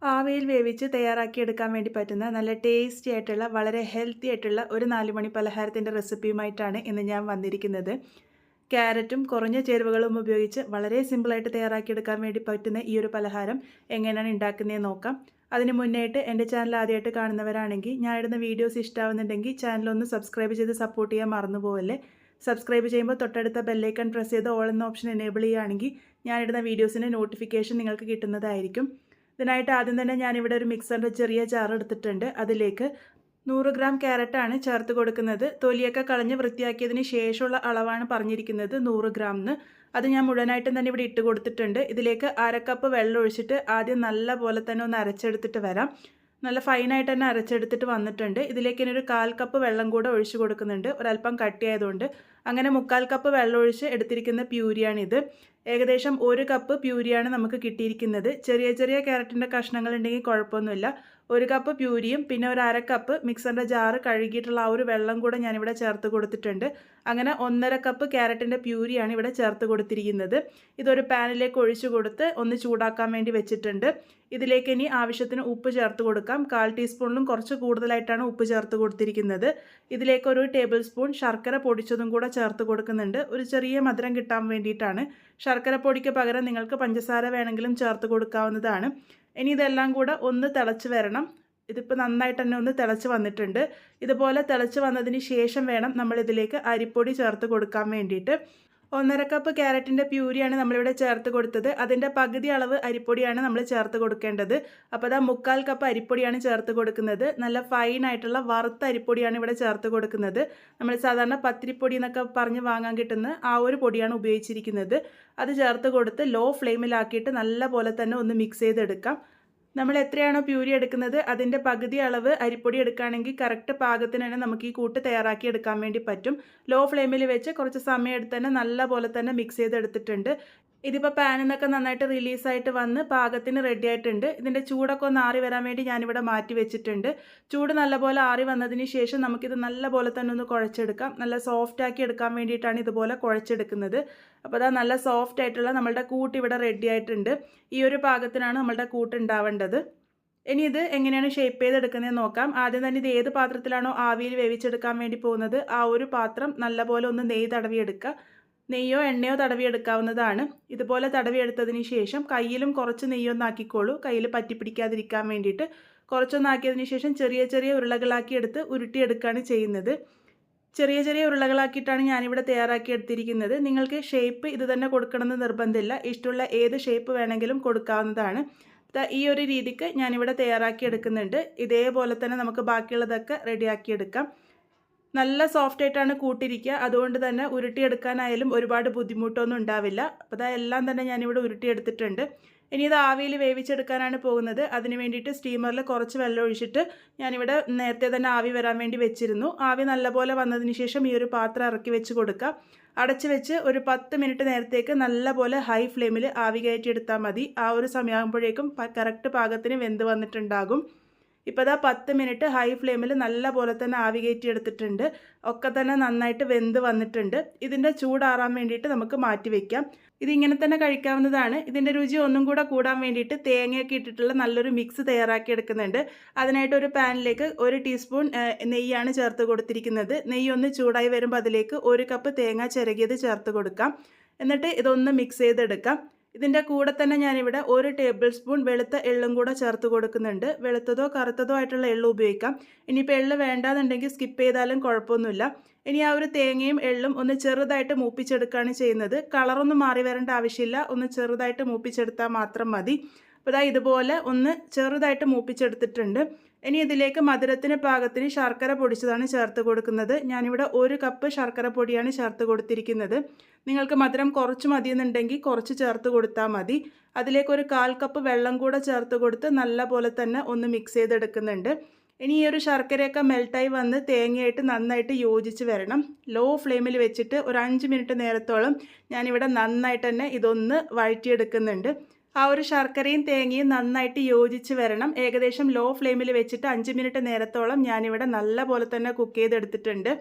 ആവിയിൽ വേവിച്ച് തയ്യാറാക്കിയെടുക്കാൻ വേണ്ടി പറ്റുന്ന നല്ല ടേസ്റ്റി ആയിട്ടുള്ള വളരെ ഹെൽത്തി ആയിട്ടുള്ള ഒരു 4 മണി പലഹാരത്തിൻ്റെ റെസിപ്പിയുമായിട്ടാണ് ഇന്ന് ഞാൻ വന്നിരിക്കുന്നത്. ക്യാരറ്റും കുറഞ്ഞ ചേരുവകളും ഉപയോഗിച്ച് വളരെ സിമ്പിളായിട്ട് തയ്യാറാക്കിയെടുക്കാൻ വേണ്ടി പറ്റുന്ന ഈ ഒരു പലഹാരം എങ്ങനെയാണ് ഉണ്ടാക്കുന്നതെന്ന് നോക്കാം. അതിന് മുന്നേയായിട്ട് എൻ്റെ ചാനൽ ആദ്യമായിട്ട് കാണുന്നവരാണെങ്കിൽ ഞാൻ ഇടുന്ന വീഡിയോസ് ഇഷ്ടമാവുന്നുണ്ടെങ്കിൽ ചാനലൊന്ന് സബ്സ്ക്രൈബ് ചെയ്ത് സപ്പോർട്ട് ചെയ്യാൻ മറന്നു പോകല്ലേ. സബ്സ്ക്രൈബ് ചെയ്യുമ്പോൾ തൊട്ടടുത്ത ബെല്ലൈക്കൺ പ്രസ് ചെയ്ത് ഓൾ എന്ന ഓപ്ഷൻ എനേബിൾ ചെയ്യുകയാണെങ്കിൽ ഞാനിടുന്ന വീഡിയോസിൻ്റെ നോട്ടിഫിക്കേഷൻ നിങ്ങൾക്ക് കിട്ടുന്നതായിരിക്കും. ഇതിനായിട്ട് ആദ്യം തന്നെ ഞാനിവിടെ ഒരു മിക്സറിൻ്റെ ചെറിയ ജാർ എടുത്തിട്ടുണ്ട്. അതിലേക്ക് 100 ഗ്രാം ക്യാരറ്റാണ് ചേർത്ത് കൊടുക്കുന്നത്. തൊലിയൊക്കെ കളഞ്ഞ് വൃത്തിയാക്കിയതിന് ശേഷമുള്ള അളവാണ് പറഞ്ഞിരിക്കുന്നത് 100 ഗ്രാം എന്ന്. അത് ഞാൻ മുഴുവനായിട്ടും തന്നെ ഇവിടെ ഇട്ട് കൊടുത്തിട്ടുണ്ട്. ഇതിലേക്ക് 1/2 കപ്പ് വെള്ളം ഒഴിച്ചിട്ട് ആദ്യം നല്ല പോലെ തന്നെ ഒന്ന് അരച്ചെടുത്തിട്ട് വരാം. നല്ല ഫൈനായിട്ട് തന്നെ അരച്ചെടുത്തിട്ട് വന്നിട്ടുണ്ട്. ഇതിലേക്ക് ഇനി ഒരു 1/4 കപ്പ് വെള്ളം കൂടെ ഒഴിച്ച് കൊടുക്കുന്നുണ്ട്, ഒരല്പം കട്ടിയായതുകൊണ്ട്. അങ്ങനെ 3/4 കപ്പ് വെള്ളം ഒഴിച്ച് എടുത്തിരിക്കുന്ന പ്യൂരിയാണിത്. ഏകദേശം 1 കപ്പ് പ്യൂരിയാണ് നമുക്ക് കിട്ടിയിരിക്കുന്നത്. ചെറിയ ചെറിയ ക്യാരറ്റിൻ്റെ കഷ്ണങ്ങൾ ഉണ്ടെങ്കിൽ കുഴപ്പമൊന്നുമില്ല. 1 കപ്പ് പ്യൂരിയും പിന്നെ ഒരു 1/2 കപ്പ് മിക്സറിൻ്റെ ജാറ് കഴുകിയിട്ടുള്ള ആ ഒരു വെള്ളം കൂടെ ഞാനിവിടെ ചേർത്ത് കൊടുത്തിട്ടുണ്ട്. അങ്ങനെ 1/2 കപ്പ് ക്യാരറ്റിൻ്റെ പ്യൂരിയാണ് ഇവിടെ ചേർത്ത് കൊടുത്തിരിക്കുന്നത്. ഇതൊരു പാനിലേക്ക് ഒഴിച്ചു കൊടുത്ത് ഒന്ന് ചൂടാക്കാൻ വേണ്ടി വെച്ചിട്ടുണ്ട്. ഇതിലേക്ക് ഇനി ആവശ്യത്തിന് ഉപ്പ് ചേർത്ത് കൊടുക്കാം. 1/4 ടീസ്പൂണിലും കുറച്ച് കൂടുതലായിട്ടാണ് ഉപ്പ് ചേർത്ത് കൊടുത്തിരിക്കുന്നത്. ഇതിലേക്ക് ഒരു ടേബിൾ സ്പൂൺ ശർക്കര പൊടിച്ചതും കൂടെ ചേർത്ത് കൊടുക്കുന്നുണ്ട്. ഒരു ചെറിയ മധുരം കിട്ടാൻ വേണ്ടിയിട്ടാണ്. ശർക്കര പൊടിക്ക് പകരം നിങ്ങൾക്ക് പഞ്ചസാര വേണമെങ്കിലും ചേർത്ത് കൊടുക്കാവുന്നതാണ്. ഇനി ഇതെല്ലാം കൂടെ ഒന്ന് തിളച്ച് വരണം. ഇതിപ്പോൾ നന്നായിട്ട് തന്നെ ഒന്ന് തിളച്ച് വന്നിട്ടുണ്ട്. ഇതുപോലെ തിളച്ച് വന്നതിന് ശേഷം വേണം നമ്മളിതിലേക്ക് അരിപ്പൊടി ചേർത്ത് കൊടുക്കാൻ വേണ്ടിയിട്ട്. 1/2 കപ്പ് ക്യാരറ്റിൻ്റെ പ്യൂരിയാണ് നമ്മളിവിടെ ചേർത്ത് കൊടുത്തത്. അതിൻ്റെ പകുതി അളവ് അരിപ്പൊടിയാണ് നമ്മൾ ചേർത്ത് കൊടുക്കേണ്ടത്. അപ്പോൾ അതാ 3/4 കപ്പ് അരിപ്പൊടിയാണ് ചേർത്ത് കൊടുക്കുന്നത്. നല്ല ഫൈനായിട്ടുള്ള വറുത്ത അരിപ്പൊടിയാണ് ഇവിടെ ചേർത്ത് കൊടുക്കുന്നത്. നമ്മൾ സാധാരണ പത്തിരിപ്പൊടി എന്നൊക്കെ പറഞ്ഞ് വാങ്ങാൻ കിട്ടുന്ന ആ ഒരു പൊടിയാണ് ഉപയോഗിച്ചിരിക്കുന്നത്. അത് ചേർത്ത് കൊടുത്ത് ലോ ഫ്ലെയിമിലാക്കിയിട്ട് നല്ല പോലെ തന്നെ ഒന്ന് മിക്സ് ചെയ്തെടുക്കാം. നമ്മൾ എത്രയാണോ പ്യൂരി എടുക്കുന്നത് അതിൻ്റെ പകുതി അളവ് അരിപ്പൊടി എടുക്കുകയാണെങ്കിൽ കറക്റ്റ് പാകത്തിന് തന്നെ നമുക്ക് ഈ കൂട്ട് തയ്യാറാക്കി എടുക്കാൻ വേണ്ടി പറ്റും. ലോ ഫ്ലെയിമിൽ വെച്ച് കുറച്ച് സമയം എടുത്ത് തന്നെ നല്ല പോലെ തന്നെ മിക്സ് ചെയ്തെടുത്തിട്ടുണ്ട്. ഇതിപ്പോൾ പാനിൽ നിന്നൊക്കെ നന്നായിട്ട് റിലീസായിട്ട് വന്ന് പാകത്തിന് റെഡി ആയിട്ടുണ്ട്. ഇതിൻ്റെ ചൂടൊക്കെ ഒന്ന് ആറി വരാൻ വേണ്ടി ഞാനിവിടെ മാറ്റി വെച്ചിട്ടുണ്ട്. ചൂട് നല്ലപോലെ ആറി വന്നതിന് ശേഷം നമുക്കിത് നല്ല പോലെ തന്നെ ഒന്ന് കുഴച്ചെടുക്കാം. നല്ല സോഫ്റ്റ് ആക്കി എടുക്കാൻ വേണ്ടിയിട്ടാണ് ഇതുപോലെ കുഴച്ചെടുക്കുന്നത്. അപ്പോൾ അതാ നല്ല സോഫ്റ്റ് ആയിട്ടുള്ള നമ്മളുടെ കൂട്ട് ഇവിടെ റെഡി ആയിട്ടുണ്ട്. ഈ ഒരു പാകത്തിനാണ് നമ്മളുടെ കൂട്ട് ഉണ്ടാവേണ്ടത്. ഇനി ഇത് എങ്ങനെയാണ് ഷേപ്പ് ചെയ്തെടുക്കുന്നതെന്ന് നോക്കാം. ആദ്യം തന്നെ ഇത് ഏത് പാത്രത്തിലാണോ ആവിയിൽ വേവിച്ചെടുക്കാൻ വേണ്ടി പോകുന്നത് ആ ഒരു പാത്രം നല്ലപോലെ ഒന്ന് നെയ്യ് തടവിയെടുക്കുക. നെയ്യോ എണ്ണയോ തടവിയെടുക്കാവുന്നതാണ്. ഇതുപോലെ തടവിയെടുത്തതിന് ശേഷം കയ്യിലും കുറച്ച് നെയ്യൊന്നാക്കിക്കോളൂ, കയ്യിൽ പറ്റിപ്പിടിക്കാതിരിക്കാൻ വേണ്ടിയിട്ട്. കുറച്ചൊന്നാക്കിയതിന് ശേഷം ചെറിയ ചെറിയ ഉരുളകളാക്കി എടുത്ത് ഉരുട്ടിയെടുക്കുകയാണ് ചെയ്യുന്നത്. ചെറിയ ചെറിയ ഉരുളകളാക്കിയിട്ടാണ് ഞാനിവിടെ തയ്യാറാക്കി എടുത്തിരിക്കുന്നത്. നിങ്ങൾക്ക് ഷേപ്പ് ഇത് തന്നെ കൊടുക്കണമെന്ന് നിർബന്ധമില്ല. ഇഷ്ടമുള്ള ഏത് ഷേപ്പ് വേണമെങ്കിലും കൊടുക്കാവുന്നതാണ്. ഈ ഒരു രീതിക്ക് ഞാനിവിടെ തയ്യാറാക്കി എടുക്കുന്നുണ്ട്. ഇതേപോലെ തന്നെ നമുക്ക് ബാക്കിയുള്ളതൊക്കെ റെഡിയാക്കിയെടുക്കാം. നല്ല സോഫ്റ്റ് ആയിട്ടാണ് കൂട്ടിരിക്കുക. അതുകൊണ്ട് തന്നെ ഉരുട്ടിയെടുക്കാനായാലും ഒരുപാട് ബുദ്ധിമുട്ടൊന്നും ഉണ്ടാവില്ല. അപ്പോൾ എല്ലാം തന്നെ ഞാനിവിടെ ഉരുട്ടിയെടുത്തിട്ടുണ്ട്. ഇനി ഇത് ആവിയിൽ വേവിച്ചെടുക്കാനാണ് പോകുന്നത്. അതിന് വേണ്ടിയിട്ട് സ്റ്റീമറിൽ കുറച്ച് വെള്ളം ഒഴിച്ചിട്ട് ഞാനിവിടെ നേരത്തെ തന്നെ ആവി വരാൻ വേണ്ടി വെച്ചിരുന്നു. ആവി നല്ലപോലെ വന്നതിന് ശേഷം ഈ ഒരു പാത്രം ഇറക്കി വെച്ച് കൊടുക്കുക. അടച്ച് വെച്ച് ഒരു 10 മിനിറ്റ് നേരത്തേക്ക് നല്ലപോലെ ഹൈ ഫ്ലെയിമിൽ ആവി കയറ്റിയെടുത്താൽ മതി. ആ ഒരു സമയമാകുമ്പോഴേക്കും കറക്റ്റ് പാകത്തിന് വെന്ത് വന്നിട്ടുണ്ടാകും. ഇപ്പോൾ ഇതാ 10 മിനിറ്റ് ഹൈ ഫ്ലെയിമിൽ നല്ല പോലെ തന്നെ ആവി കയറ്റി എടുത്തിട്ടുണ്ട്. ഒക്കെ തന്നെ നന്നായിട്ട് വെന്ത് വന്നിട്ടുണ്ട്. ഇതിൻ്റെ ചൂടാറാൻ വേണ്ടിയിട്ട് നമുക്ക് മാറ്റി വയ്ക്കാം. ഇതിങ്ങനെ തന്നെ കഴിക്കാവുന്നതാണ്. ഇതിൻ്റെ രുചി ഒന്നും കൂടെ കൂടാൻ വേണ്ടിയിട്ട് തേങ്ങയൊക്കെ ഇട്ടിട്ടുള്ള നല്ലൊരു മിക്സ് തയ്യാറാക്കി എടുക്കുന്നുണ്ട്. അതിനായിട്ട് ഒരു പാനിലേക്ക് 1 ടീസ്പൂൺ നെയ്യാണ് ചേർത്ത് കൊടുത്തിരിക്കുന്നത്. നെയ്യ് ഒന്ന് ചൂടായി വരുമ്പോൾ അതിലേക്ക് 1 കപ്പ് തേങ്ങ ചിരകിയത് ചേർത്ത് കൊടുക്കാം. എന്നിട്ട് ഇതൊന്ന് മിക്സ് ചെയ്തെടുക്കാം. ഇതിൻ്റെ കൂടെ തന്നെ ഞാനിവിടെ 1 ടേബിൾ സ്പൂൺ വെളുത്ത എള്ളും കൂടെ ചേർത്ത് കൊടുക്കുന്നുണ്ട്. വെളുത്തതോ കറുത്തതോ ആയിട്ടുള്ള എള്ള് ഉപയോഗിക്കാം. ഇനിയിപ്പോൾ എള്ള് വേണ്ടാന്നുണ്ടെങ്കിൽ സ്കിപ്പ് ചെയ്താലും കുഴപ്പമൊന്നുമില്ല. ഇനി ആ ഒരു തേങ്ങയും എള്ളും ഒന്ന് ചെറുതായിട്ട് മൂപ്പിച്ചെടുക്കുകയാണ് ചെയ്യുന്നത്. കളറൊന്നും മാറി വരേണ്ട ആവശ്യമില്ല. ഒന്ന് ചെറുതായിട്ട് മൂപ്പിച്ചെടുത്താൽ മാത്രം മതി. അപ്പോൾ ഇതുപോലെ ഒന്ന് ചെറുതായിട്ട് മൂപ്പിച്ചെടുത്തിട്ടുണ്ട്. ഇനി ഇതിലേക്ക് മധുരത്തിന് പാകത്തിന് ശർക്കര പൊടിച്ചതാണ് ചേർത്ത് കൊടുക്കുന്നത്. ഞാനിവിടെ 1 കപ്പ് ശർക്കര പൊടിയാണ് ചേർത്ത് കൊടുത്തിരിക്കുന്നത്. നിങ്ങൾക്ക് മധുരം കുറച്ച് മതിയെന്നുണ്ടെങ്കിൽ കുറച്ച് ചേർത്ത് കൊടുത്താൽ മതി. അതിലേക്ക് ഒരു 1/4 കപ്പ് വെള്ളം കൂടെ ചേർത്ത് കൊടുത്ത് നല്ല പോലെ തന്നെ ഒന്ന് മിക്സ് ചെയ്തെടുക്കുന്നുണ്ട്. ഇനി ഈ ഒരു ശർക്കരയൊക്കെ മെൽട്ടായി വന്ന് തേങ്ങയായിട്ട് നന്നായിട്ട് യോജിച്ച് വരണം. ലോ ഫ്ലെയിമിൽ വെച്ചിട്ട് ഒരു 5 മിനിറ്റ് നേരത്തോളം ഞാനിവിടെ നന്നായിട്ട് തന്നെ ഇതൊന്ന് വഴറ്റിയെടുക്കുന്നുണ്ട്. ആ ഒരു ശർക്കരയും തേങ്ങയും നന്നായിട്ട് യോജിച്ച് വരണം. ഏകദേശം ലോ ഫ്ലെയിമിൽ വെച്ചിട്ട് 5 മിനിറ്റ് നേരത്തോളം ഞാനിവിടെ നല്ല പോലെ തന്നെ കുക്ക് ചെയ്തെടുത്തിട്ടുണ്ട്.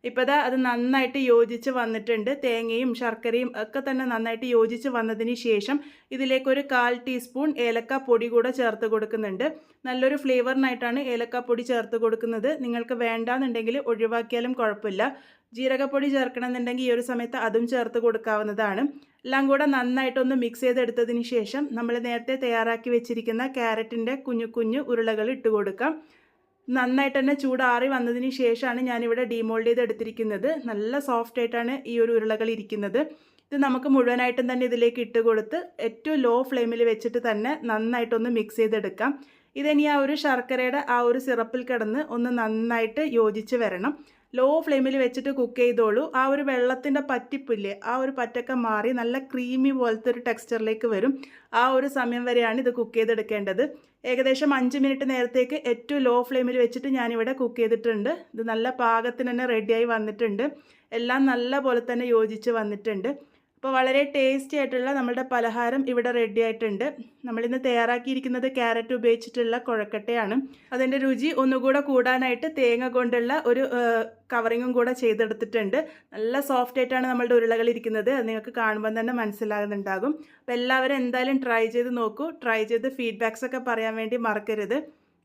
ഇപ്പോൾ ദാ അത് നന്നായിട്ട് യോജിച്ച് വന്നിട്ടുണ്ട്. തേങ്ങയും ശർക്കരയും ഒക്കെ തന്നെ നന്നായിട്ട് യോജിച്ച് വന്നതിന് ശേഷം ഇതിലേക്കൊരു 1/4 ടീസ്പൂൺ ഏലക്കാപ്പൊടി കൂടെ ചേർത്ത് കൊടുക്കുന്നുണ്ട്. നല്ലൊരു ഫ്ലേവറിനായിട്ടാണ് ഏലക്കാപ്പൊടി ചേർത്ത് കൊടുക്കുന്നത്. നിങ്ങൾക്ക് വേണ്ടാന്നുണ്ടെങ്കിൽ ഒഴിവാക്കിയാലും കുഴപ്പമില്ല. ജീരകപ്പൊടി ചേർക്കണമെന്നുണ്ടെങ്കിൽ ഈ ഒരു സമയത്ത് അതും ചേർത്ത് കൊടുക്കാവുന്നതാണ്. എല്ലാം കൂടെ നന്നായിട്ടൊന്ന് മിക്സ് ചെയ്തെടുത്തതിന് ശേഷം നമ്മൾ നേരത്തെ തയ്യാറാക്കി വെച്ചിരിക്കുന്ന ക്യാരറ്റിൻ്റെ കുഞ്ഞു കുഞ്ഞു ഉരുളകൾ ഇട്ട് കൊടുക്കാം. നന്നായിട്ട് തന്നെ ചൂടാറി വന്നതിന് ശേഷമാണ് ഞാനിവിടെ ഡീമോൾഡ് ചെയ്ത് എടുത്തിരിക്കുന്നത്. നല്ല സോഫ്റ്റ് ആയിട്ടാണ് ഈ ഒരു ഉരുളകൾ ഇരിക്കുന്നത്. ഇത് നമുക്ക് മുഴുവനായിട്ടും തന്നെ ഇതിലേക്ക് ഇട്ട് കൊടുത്ത് ഏറ്റവും ലോ ഫ്ലെയിമിൽ വെച്ചിട്ട് തന്നെ നന്നായിട്ടൊന്ന് മിക്സ് ചെയ്തെടുക്കാം. ഇതിനി ആ ഒരു ശർക്കരയുടെ ആ ഒരു സിറപ്പിൽ കിടന്ന് ഒന്ന് നന്നായിട്ട് യോജിച്ച് വരണം. ലോ ഫ്ലെയിമിൽ വെച്ചിട്ട് കുക്ക് ചെയ്തോളൂ. ആ ഒരു വെള്ളത്തിൻ്റെ പറ്റിപ്പില്ലേ, ആ ഒരു പറ്റൊക്കെ മാറി നല്ല ക്രീമി പോലത്തെ ഒരു ടെക്സ്ചറിലേക്ക് വരും. ആ ഒരു സമയം വരെയാണ് ഇത് കുക്ക് ചെയ്തെടുക്കേണ്ടത്. ഏകദേശം 5 മിനിറ്റ് നേരത്തേക്ക് ഏറ്റവും ലോ ഫ്ലെയിമിൽ വെച്ചിട്ട് ഞാനിവിടെ കുക്ക് ചെയ്തിട്ടുണ്ട്. ഇത് നല്ല പാകത്തിന് തന്നെ റെഡിയായി വന്നിട്ടുണ്ട്. എല്ലാം നല്ല പോലെ തന്നെ യോജിച്ച് വന്നിട്ടുണ്ട്. അപ്പോൾ വളരെ ടേസ്റ്റി ആയിട്ടുള്ള നമ്മുടെ പലഹാരം ഇവിടെ റെഡി ആയിട്ടുണ്ട്. നമ്മളിന്ന് തയ്യാറാക്കിയിരിക്കുന്നത് ക്യാരറ്റ് ഉപയോഗിച്ചിട്ടുള്ള കുഴക്കട്ടയാണ്. അതിൻ്റെ രുചി ഒന്നുകൂടെ കൂടാനായിട്ട് തേങ്ങ കൊണ്ടുള്ള ഒരു കവറിങ്ങും കൂടെ ചെയ്തെടുത്തിട്ടുണ്ട്. നല്ല സോഫ്റ്റ് ആയിട്ടാണ് നമ്മളുടെ ഉരുളകൾ ഇരിക്കുന്നത്. അത് നിങ്ങൾക്ക് കാണുമ്പോൾ തന്നെ മനസ്സിലാകുന്നുണ്ടാകും. അപ്പോൾ എല്ലാവരും എന്തായാലും ട്രൈ ചെയ്ത് നോക്കൂ. ട്രൈ ചെയ്ത് ഫീഡ്ബാക്സ് ഒക്കെ പറയാൻ വേണ്ടി മറക്കരുത്.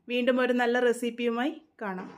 വീണ്ടും ഒരു നല്ല റെസിപ്പിയുമായി കാണാം.